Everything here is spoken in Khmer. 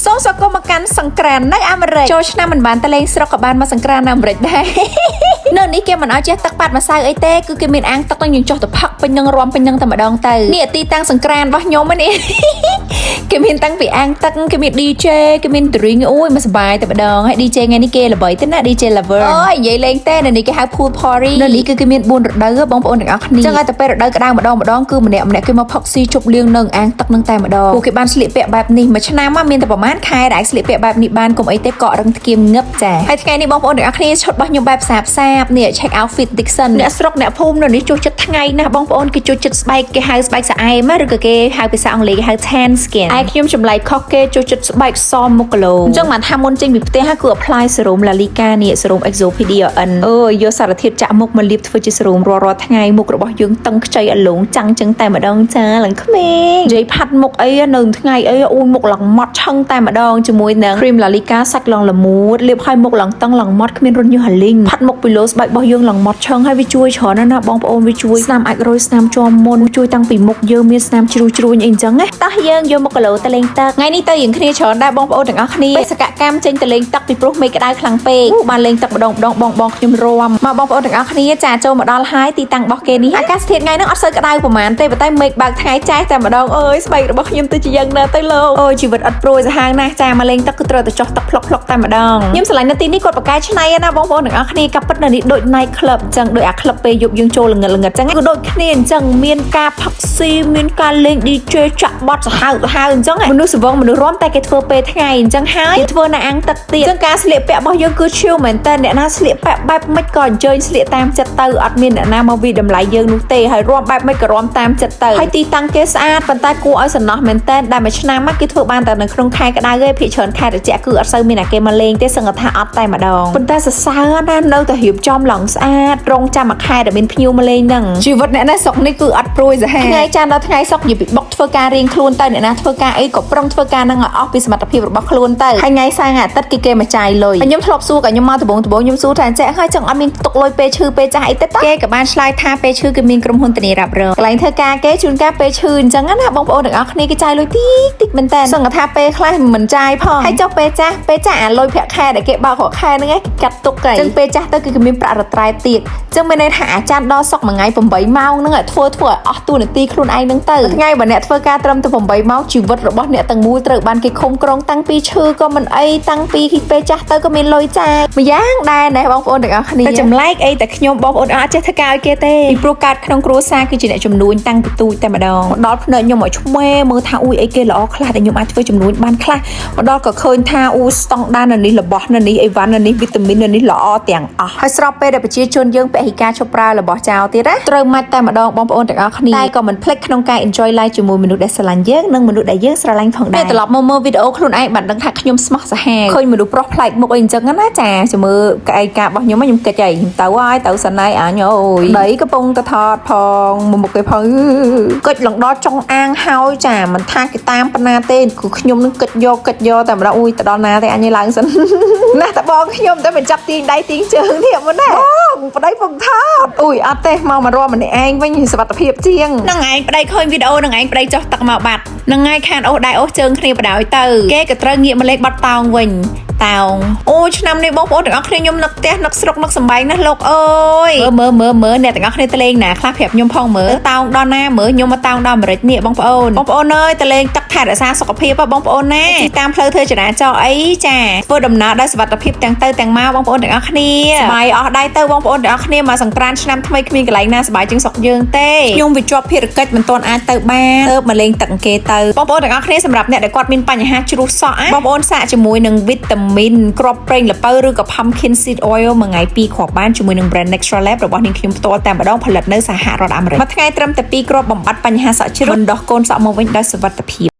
សូមស្វាគមន៍មកកាន់សង្ក្រាននៅអាមេរិកចូលឆ្នាំមិនបានតលេងស្រុកក៏បានមកសង្ក្រាននៅអាមេរិកដែរនៅនេះគេមិនអោយចេះទឹកប៉ាត់ម្សៅអីទេគឺគេមានអាងទឹកនឹងយើងចុះទៅផឹកពេញនឹងរំពេញនឹងតែម្ដងទៅនេះទីតាំងសង្ក្រានរបស់ខ្ញុំនេះគេមានតាំងពីអាងទឹកគេមាន DJ គេមាន drink អូយមកសប្បាយតែម្ដងហើយ DJ ថ្ងៃនេះគេល្បីទៅណា DJ Lover អូយនិយាយលេងទេនៅនេះគេហៅ pool party នៅនេះគឺគេមាន4រដូវបងប្អូនទាំងអស់គ្នាចឹងឲ្យតែពេលរដូវក្តៅម្ដងគឺម្នាក់គេមកផឹកស៊ីជប់លៀងនឹងអាងទឹកនឹងតែម្ដងពួកគេបានស្លៀកពាក់បែបនេះមួយឆ្នាំមកមានតែប្រហែលខែដែលស្លៀកពាក់បែបនេះបានកុំអីទេកករឹងធ្គាមងឹបចាហើយថ្ងៃនេះបងប្អូនទាំងអស់គ្នាឈុតរបស់ខ្ញុំបែបសាបនេះ check outfit Dixon អ្នកស្រុកអ្នកភូមិនៅនេះចូលចិត្តថ្ងៃណាបងប្អូនគេចូលចិត្តស្បែកគេហៅស្បែកស្អែមឬក៏គេហៅភាសាអង់គ្លេសគេហៅ tan skin ឯខ្ញុំចម្លែកខុសគេចូលចិត្តស្បែកសមមុខគីឡូអញ្ចឹងបានថាមុនចេញពីផ្ទះគឺ apply serum Lalika នេះ serum Exopedia N យកសារធាតុចាក់មុខមកលាបធ្វើជា serum រាល់ថ្ងៃមុខរបស់យើងតឹងខ្ចីអាឡូងចាំងចឹងតែម្ដងចាឡើងក្មេងនិយាយផាត់មុខអីនៅថ្ងៃអីអូយមុខឡើងម៉ត់ឆឹងតែម្ដងជាមួយនឹង cream Lalika សាច់ឡើងល្មួតលាបឲ្យមុខឡើងតឹងឡើងម៉ត់គ្មានរញើសហលីងផាត់មុខពីលើស្បែករបស់យើងឡើងម៉ត់ឆឹងហើយវាជួយច្រើនណាស់បងប្អូនវាជួយស្នាមអាចរោយស្នាមជាប់មុនជួយតាំងពីមុខយើងមានស្នាមជ្រួញអីចឹងណាតោះយើងយកមុខគីឡូទៅលេងទឹកថ្ងៃនេះទៅយើងគ្នាច្រើនដែរបងប្អូនទាំងអស់គ្នាបេសកកម្មចេញទៅលេងទឹកពីព្រោះមេឃក្តៅខ្លាំងពេកបានលេងទឹកម្ដងបងខ្ញុំរំមកបងប្អូនទាំងអស់គ្នាចាចូលមកដល់ហើយទីតាំងរបស់គេនេះអាកាសធាតុថ្ងៃនេះអត់សូវក្តៅប្រហែលទេប៉ុន្តែមេឃបើកថ្ងៃចែកតែម្ដងអើយស្បែករបស់ខ្ញុំទៅជាយ៉ាងណាទៅលោកអូយជីវិតអត់ព្រួយសាហាវណាស់ចាមកលេងទឹកគឺត្រូវតែចុះទឹកផ្លុកតែម្ដងខ្ញុំឆ្លាញ់នៅទីនេះគាត់បកកែឆ្នៃណាបងប្អូនទាំងអស់គ្នាកាប់ពិតនៅនេះដូច night club អញ្ចឹងដូចអា club ពេលយប់យើងចូលល្ងិតអញ្ចឹងគឺដូចគ្នាអញ្ចឹងមានការផឹកស៊ីមានការលេង DJ ចាក់បទសាហាវអញ្ចឹងមនុស្សសវងមនុស្សរំតែគេធ្វើពេលថ្ងៃអញ្ចឹងហើយគេធ្វើនៅអាងទឹកទៀតអញ្ចឹងការស្លៀកពាក់របស់យើងគឺ chill មែនតើអ្នកណាស្លៀកពាក់បែបម៉េចក៏អញ្ជើញស្លៀកតាមចិត្តទៅអត់មានអ្នកណាមកវិតម្លៃយើងនោះទេហើយរំបែបម៉េចក៏រំតាមចិត្តទៅហើយទីតាំងគេស្អាតប៉ុន្តែគួរឲ្យសំណោះមែនតើដែលមួយឆ្នាំមកគេធ្វើបានតែនៅក្នុងខែក្តៅទេភាគច្រើនខែត្រជាក់គឺអត់សូវមានអ្នកគេមកលេងទេសឹងថាអត់តែម្ដងប៉ុន្តែសរសើរណានៅតែរៀបចំឡើងស្អាតរងចាំមួយខែដែលមានភ្ញៀវមកលេងហ្នឹងជីវិតអ្នកណាស្រុកនេះគឺអត់ព្រួយសាហាវថ្ងៃចានដល់ថ្ងៃសុកនិយាយពីបុកធ្វើការរៀងខ្លួនទៅអ្នកណាធ្វើការអីក៏ប្រឹងធ្វើការហ្នឹងឲ្យអស់ពីសមត្ថភាពរបស់ខ្លួនទៅហើយថ្ងៃសៅរ៍អាទិត្យគេមកចាយលុយខ្ញុំធ្លាប់សួរក៏ខ្ញុំមកដំបងខ្ញុំសួរថាចេះហើយចឹងអត់មានទុកលុយពេលឈឺពេលចាស់អីទេគេក៏បានឆ្លើយថាពេលឈឺគេមានក្រុមហ៊ុនធានារ៉ាប់រងកន្លែងធ្វើការគេជួនកាលពេលឈឺអញ្ចឹងណាបងប្អូនទាំងអស់គ្នាគេចាយលុយតិចមែនតើសឹងថាពេលខ្លះមិនចាយផងហើយចុះពេលចាស់អាលុយប្រាក់ខែដែលគេបោករាល់ខែហ្នឹងគេកាត់ទុកហើយចឹងពេលចាស់ទៅគឺគេមានប្រាក់រត្រែទៀតចឹងមានន័យថាអាចារ្យដល់សុកមួយថ្ងៃ8ម៉ោងហ្នឹងធ្វើឲ្យអស់តួនាទីខ្លួនឯងហ្នឹងទៅថ្ងៃបើអ្នកធ្វើការត្រឹមតែ8ម៉ោងជីវិតរបស់អ្នកទាំងមូលត្រូវបានគេឃុំក្រងតាំងពីឈឺក៏មិនអីតាំងពីពេលចាស់ទៅក៏មានលុយចាយម្យ៉ាងដែរណាបងប្អូនទាំងអស់គ្នាតែចម្លែកអីតែខ្ញុំបងប្អូនអត់ចេះធ្វើការឲ្យគេទេពីព្រោះកើតក្នុងគ្រួសារគឺជាអ្នកជំនួញតាំងពីទូចតែម្ដងមកដល់ភ្នែកខ្ញុំឲ្យឆ្វេមើលថាអ៊ុយអីគេល្អខ្លះតែខ្ញុំអាចធ្វើជំនួញបានខ្លះមកដល់ក៏ឃើញថាស្តង់ដារនៅនេះរបស់នៅនេះអីវ៉ាន់នៅនេះវីតាមីននៅនេះល្អទាំងអស់ហើយស្របពេលដែលប្រជាជនយើងពហិការឈប់ប្រើរបស់ចោលទៀតណាត្រូវម៉ាច់តែម្ដងបងប្អូនទាំងអស់គ្នាតែក៏មិនភ្លេចក្នុងការ enjoy life ជាមួយមនុស្សដែលស្រឡាញ់យើងនិងមនុស្សដែលយើងស្រឡាញ់ផងដែរត្រឡប់មកមើលវីដេអូខ្លួនឯងបានដឹងថាខ្ញុំស្មោះសាហាវឃើញមនុស្សប្រុសប្លែកមុខអីអញ្ចឹងណាចាចាំមើលក្អែកការរបស់ខ្ញុំខ្ញុំគិតហើយខ្ញុំទៅសិនហើយអញអូយដីកំពុងទៅថតផងមុខគេផងគិតឡើងដល់ចុងអាងហើយចាមិនថាគេតាមប៉ុណ្ណាទេគឺខ្ញុំនឹងគិតយកតែម្ដងអ៊ុយទៅដល់ណាទេអញឡើងសិនណាតបងខ្ញុំទៅបញ្ចប់ទាញដៃទាញជើងទៀតមុនណាបងប្តីពងថតអ៊ុយអត់ទេមករំម្នាក់ឯងវិញសុវត្ថិភាពជាងនឹងឯងប្តីឃើញវីដេអូនឹងឯងប្តីចុះទឹកមកបាត់នឹងឯងខានអូសដៃអូសជើងគ្នាបដ ாய் ទៅគេក៏ត្រូវងាកមកលេខបាត់តោងវិញតោងអូឆ្នាំនេះបងប្អូនទាំងអស់គ្នាខ្ញុំនឹកផ្ទះនឹកស្រុកនឹកសំបែងណាស់លោកអើយមើលអ្នកទាំងអស់គ្នាទៅលេងណាខ្លះប្រាប់ខ្ញុំផងមើលតោងដល់ណាមើលខ្ញុំមកតោងដល់អាមេរិកនេះបងប្អូនអើយទៅលេងទឹកថែរក្សាសុខភាពបងប្អូនណាទីតាមផ្លូវធ្វើចរាចរណ៍អីចាធ្វើដំណើរដោយសុវត្ថិភាពទាំងទៅទាំងមកបងប្អូនទាំងអស់គ្នាសบายអស់ដៃទៅបងប្អូនទាំងអស់គ្នាមកសង្ក្រានឆ្នាំថ្មីគ្មានកន្លែងណាសบายជាងស្រុកយើងទេខ្ញុំវាជាប់ភារកិច្ចមិនទាន់អាចទៅបានទៅមកលេងទឹកគេទៅបងប្អូនទាំងអស់គ្នាសម្រាប់អ្នកដែលគាត់មានបញ្ហាជ្រុះសក់បងប្អូនសាកជាមួយនឹងវីតាមីនគ្រាប់ប្រេងល្ពៅឬក៏ pumpkin seed oil មួយថ្ងៃ2គ្រាប់បានជាមួយនឹង brand Extra Lab របស់នាងខ្ញុំផ្ទាល់តែម្ដងផលិតនៅសហរដ្ឋអាមេរិកមួយថ្ងៃត្រឹមតែ2គ្រាប់បំបត្តិបញ្ហាសក់ជ្រុះបណ្ដោះកូនសក់មកវិញដោយសុវត្ថិភាព